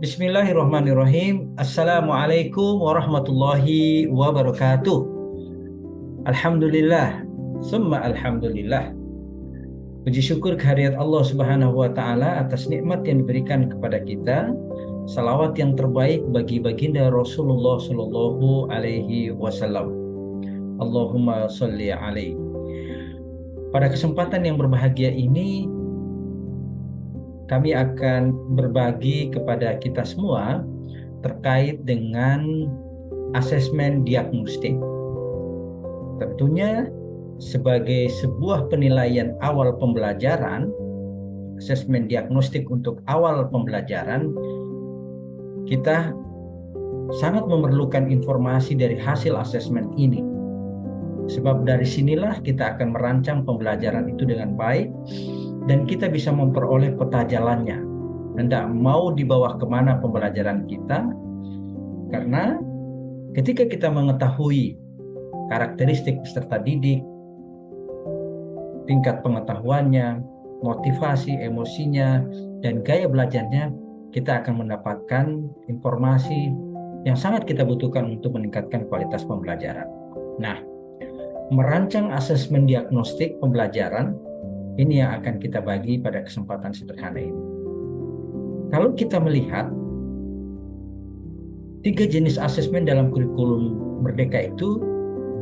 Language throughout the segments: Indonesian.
Bismillahirrahmanirrahim. Assalamualaikum warahmatullahi wabarakatuh. Alhamdulillah, summa alhamdulillah. Puji syukur kehadirat Allah Subhanahu wa taala atas nikmat yang diberikan kepada kita. Salawat yang terbaik bagi baginda Rasulullah sallallahu alaihi wasallam. Allahumma sholli alaihi. Pada kesempatan yang berbahagia ini, kami akan berbagi kepada kita semua terkait dengan asesmen diagnostik. Tentunya sebagai sebuah penilaian awal pembelajaran, asesmen diagnostik untuk awal pembelajaran, kita sangat memerlukan informasi dari hasil asesmen ini. Sebab dari sinilah kita akan merancang pembelajaran itu dengan baik dan kita bisa memperoleh peta jalannya. Tidak mau dibawa kemana pembelajaran kita, karena ketika kita mengetahui karakteristik peserta didik, tingkat pengetahuannya, motivasi, emosinya, dan gaya belajarnya, kita akan mendapatkan informasi yang sangat kita butuhkan untuk meningkatkan kualitas pembelajaran. Nah, merancang asesmen diagnostik pembelajaran ini yang akan kita bagi pada kesempatan sederhana ini. Kalau kita melihat 3 jenis asesmen dalam kurikulum Merdeka itu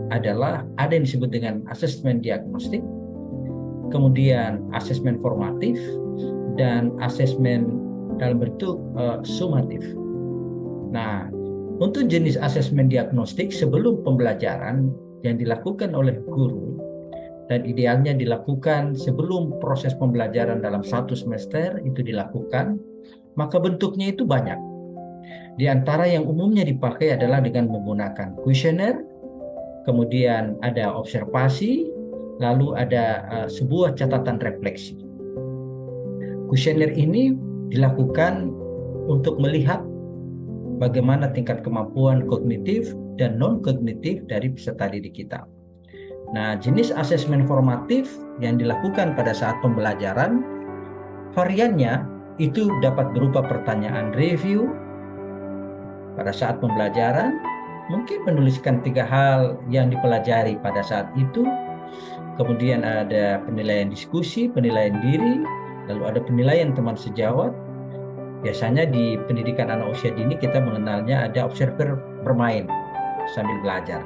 adalah ada yang disebut dengan asesmen diagnostik, kemudian asesmen formatif, dan asesmen dalam bentuk sumatif. Nah, untuk jenis asesmen diagnostik sebelum pembelajaran yang dilakukan oleh guru, dan idealnya dilakukan sebelum proses pembelajaran dalam 1 semester itu dilakukan, maka bentuknya itu banyak. Di antara yang umumnya dipakai adalah dengan menggunakan kuesioner, kemudian ada observasi, lalu ada sebuah catatan refleksi. Kuesioner ini dilakukan untuk melihat bagaimana tingkat kemampuan kognitif dan non-kognitif dari peserta didik kita. Nah, jenis asesmen formatif yang dilakukan pada saat pembelajaran, variannya itu dapat berupa pertanyaan review pada saat pembelajaran, mungkin menuliskan 3 hal yang dipelajari pada saat itu, kemudian ada penilaian diskusi, penilaian diri, lalu ada penilaian teman sejawat. Biasanya di pendidikan anak usia dini kita mengenalnya ada observer bermain sambil belajar,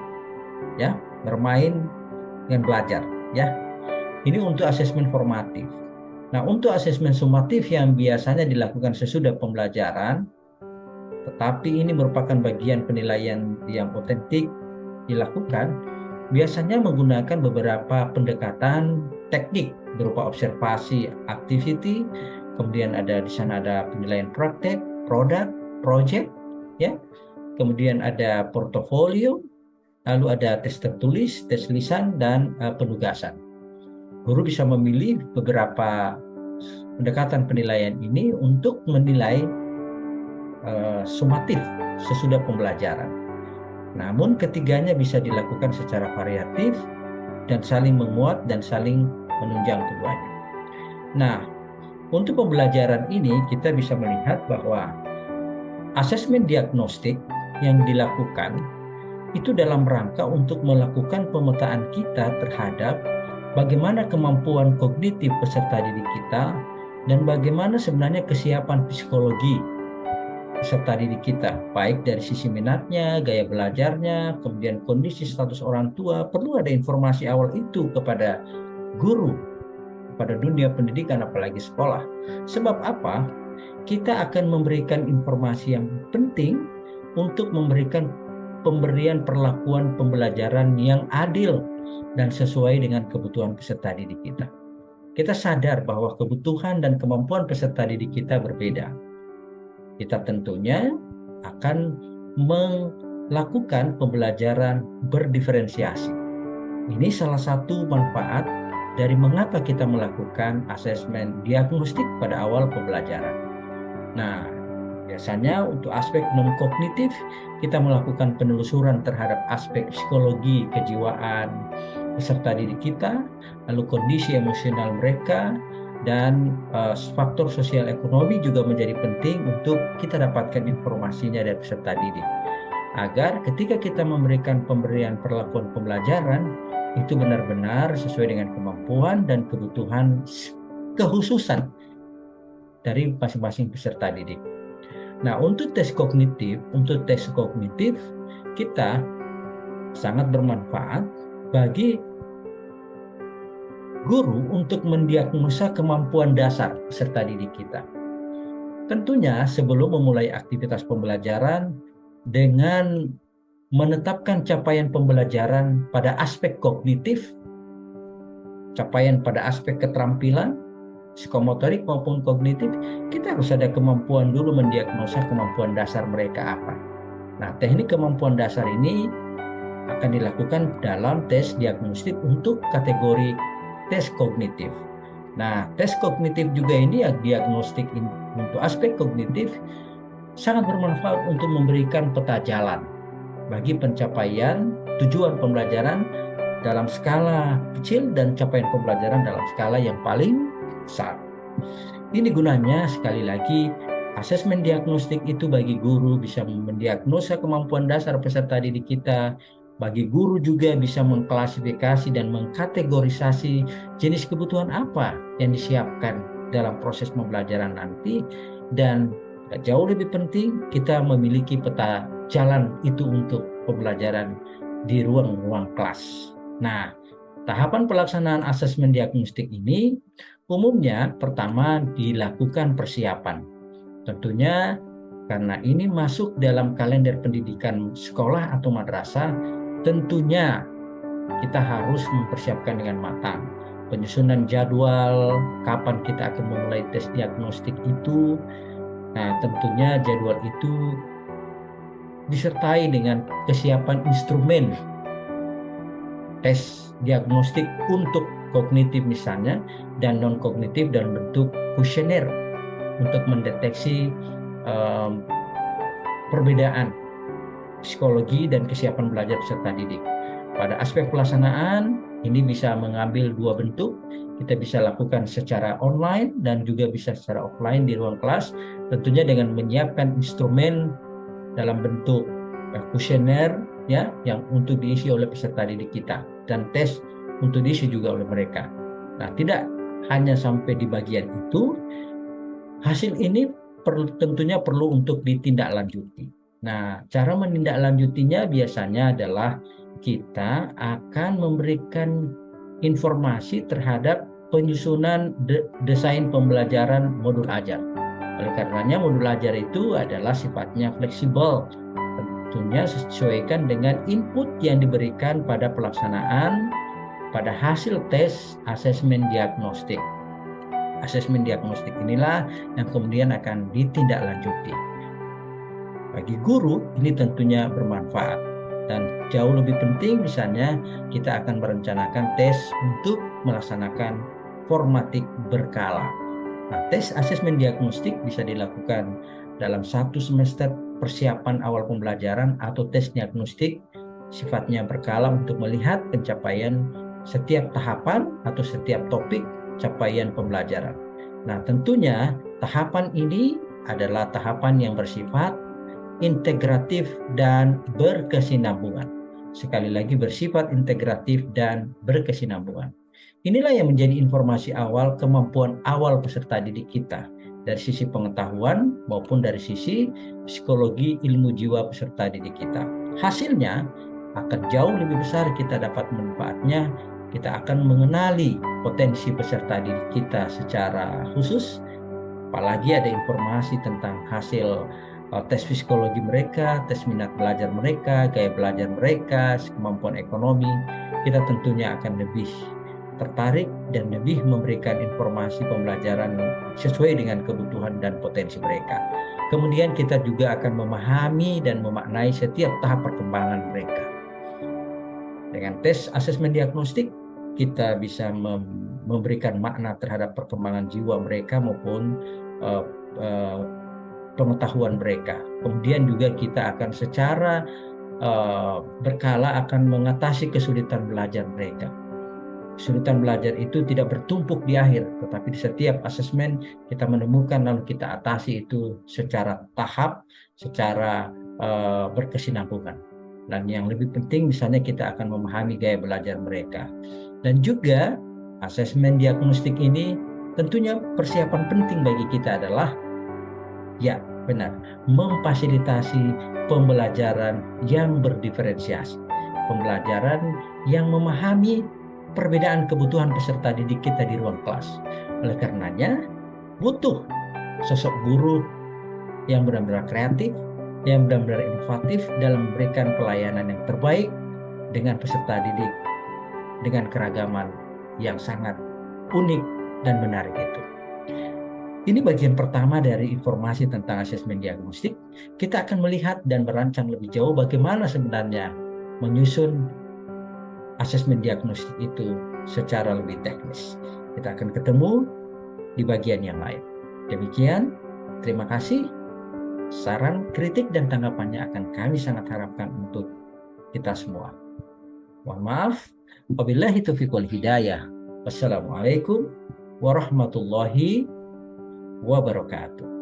ya, bermain dengan belajar, ya. Ini untuk asesmen formatif. Nah, untuk asesmen sumatif yang biasanya dilakukan sesudah pembelajaran, tetapi ini merupakan bagian penilaian yang otentik dilakukan, biasanya menggunakan beberapa pendekatan teknik berupa observasi, activity, kemudian ada di sana ada penilaian praktek, produk, project, ya. Kemudian ada portofolio, lalu ada tes tertulis, tes lisan, dan penugasan. Guru bisa memilih beberapa pendekatan penilaian ini untuk menilai sumatif sesudah pembelajaran. Namun ketiganya bisa dilakukan secara variatif dan saling menguat dan saling menunjang keduanya. Nah, untuk pembelajaran ini kita bisa melihat bahwa asesmen diagnostik yang dilakukan itu dalam rangka untuk melakukan pemetaan kita terhadap bagaimana kemampuan kognitif peserta didik kita dan bagaimana sebenarnya kesiapan psikologi peserta didik kita, baik dari sisi minatnya, gaya belajarnya, kemudian kondisi status orang tua. Perlu ada informasi awal itu kepada guru, pada dunia pendidikan apalagi sekolah. Sebab apa? Kita akan memberikan informasi yang penting untuk memberikan pemberian perlakuan pembelajaran yang adil dan sesuai dengan kebutuhan peserta didik kita. Kita sadar bahwa kebutuhan dan kemampuan peserta didik kita berbeda. Kita tentunya akan melakukan pembelajaran berdiferensiasi. Ini salah satu manfaat dari mengapa kita melakukan asesmen diagnostik pada awal pembelajaran. Nah, biasanya untuk aspek non-kognitif, kita melakukan penelusuran terhadap aspek psikologi, kejiwaan peserta didik kita, lalu kondisi emosional mereka, dan faktor sosial ekonomi juga menjadi penting untuk kita dapatkan informasinya dari peserta didik. Agar ketika kita memberikan pemberian perlakuan pembelajaran, itu benar-benar sesuai dengan kemampuan dan kebutuhan kekhususan dari masing-masing peserta didik. Nah, untuk tes kognitif kita sangat bermanfaat bagi guru untuk mendiagnosa kemampuan dasar peserta didik kita. Tentunya sebelum memulai aktivitas pembelajaran dengan menetapkan capaian pembelajaran pada aspek kognitif, capaian pada aspek keterampilan, psikomotorik maupun kognitif, kita harus ada kemampuan dulu mendiagnosa kemampuan dasar mereka apa. Nah, teknik kemampuan dasar ini akan dilakukan dalam tes diagnostik untuk kategori tes kognitif. Nah, tes kognitif juga ini diagnostik untuk aspek kognitif sangat bermanfaat untuk memberikan peta jalan bagi pencapaian tujuan pembelajaran dalam skala kecil dan capaian pembelajaran dalam skala yang paling besar. Ini gunanya sekali lagi asesmen diagnostik itu bagi guru bisa mendiagnosa kemampuan dasar peserta didik kita. Bagi guru juga bisa mengklasifikasi dan mengkategorisasi jenis kebutuhan apa yang disiapkan dalam proses pembelajaran nanti. Dan jauh lebih penting, kita memiliki peta jalan itu untuk pembelajaran di ruang-ruang kelas. Nah, tahapan pelaksanaan asesmen diagnostik ini umumnya pertama dilakukan persiapan. Tentunya karena ini masuk dalam kalender pendidikan sekolah atau madrasah, tentunya kita harus mempersiapkan dengan matang. Penyusunan jadwal, kapan kita akan memulai tes diagnostik itu. Nah, tentunya jadwal itu disertai dengan kesiapan instrumen tes diagnostik untuk kognitif misalnya, dan non-kognitif dalam bentuk kuesioner untuk mendeteksi perbedaan psikologi dan kesiapan belajar peserta didik. Pada aspek pelaksanaan, ini bisa mengambil dua bentuk. Kita bisa lakukan secara online dan juga bisa secara offline di ruang kelas, tentunya dengan menyiapkan instrumen dalam bentuk kuesioner ya, yang untuk diisi oleh peserta didik kita, dan tes untuk diisi juga oleh mereka. Nah, tidak hanya sampai di bagian itu, hasil ini tentunya perlu untuk ditindaklanjuti. Nah, cara menindaklanjutinya biasanya adalah kita akan memberikan informasi terhadap penyusunan desain pembelajaran modul ajar. Oleh karenanya modul ajar itu adalah sifatnya fleksibel. Tentunya sesuaikan dengan input yang diberikan pada pelaksanaan pada hasil tes asesmen diagnostik. Asesmen diagnostik inilah yang kemudian akan ditindaklanjuti. Bagi guru ini tentunya bermanfaat, dan jauh lebih penting misalnya kita akan merencanakan tes untuk melaksanakan formatik berkala. Nah, tes asesmen diagnostik bisa dilakukan dalam 1 semester persiapan awal pembelajaran atau tes diagnostik sifatnya berkala untuk melihat pencapaian setiap tahapan atau setiap topik capaian pembelajaran. Nah, tentunya tahapan ini adalah tahapan yang bersifat integratif dan berkesinambungan. Sekali lagi, bersifat integratif dan berkesinambungan. Inilah yang menjadi informasi awal kemampuan awal peserta didik kita dari sisi pengetahuan maupun dari sisi psikologi ilmu jiwa peserta didik kita. Hasilnya akan jauh lebih besar kita dapat manfaatnya. Kita akan mengenali potensi peserta didik kita secara khusus, apalagi ada informasi tentang hasil tes psikologi mereka, tes minat belajar mereka, gaya belajar mereka, kemampuan ekonomi. Kita tentunya akan lebih tertarik dan lebih memberikan informasi pembelajaran sesuai dengan kebutuhan dan potensi mereka. Kemudian kita juga akan memahami dan memaknai setiap tahap perkembangan mereka. Dengan tes asesmen diagnostik, kita bisa memberikan makna terhadap perkembangan jiwa mereka maupun pengetahuan mereka. Kemudian juga kita akan secara berkala akan mengatasi kesulitan belajar mereka. Kesulitan belajar itu tidak bertumpuk di akhir, tetapi di setiap asesmen kita menemukan lalu kita atasi itu secara tahap, secara berkesinambungan. Dan yang lebih penting misalnya kita akan memahami gaya belajar mereka. Dan juga asesmen diagnostik ini tentunya persiapan penting bagi kita adalah, ya benar, memfasilitasi pembelajaran yang berdiferensiasi. Pembelajaran yang memahami perbedaan kebutuhan peserta didik kita di ruang kelas. Oleh karenanya, butuh sosok guru yang benar-benar kreatif, yang benar-benar inovatif dalam memberikan pelayanan yang terbaik dengan peserta didik dengan keragaman yang sangat unik dan menarik itu. Ini bagian pertama dari informasi tentang asesmen diagnostik. Kita akan melihat dan merancang lebih jauh bagaimana sebenarnya menyusun asesmen diagnostik itu secara lebih teknis. Kita akan ketemu di bagian yang lain. Demikian, terima kasih. Saran, kritik, dan tanggapannya akan kami sangat harapkan untuk kita semua. Mohon maaf. Wabillahi taufiq wal hidayah. Wassalamualaikum warahmatullahi wabarakatuh.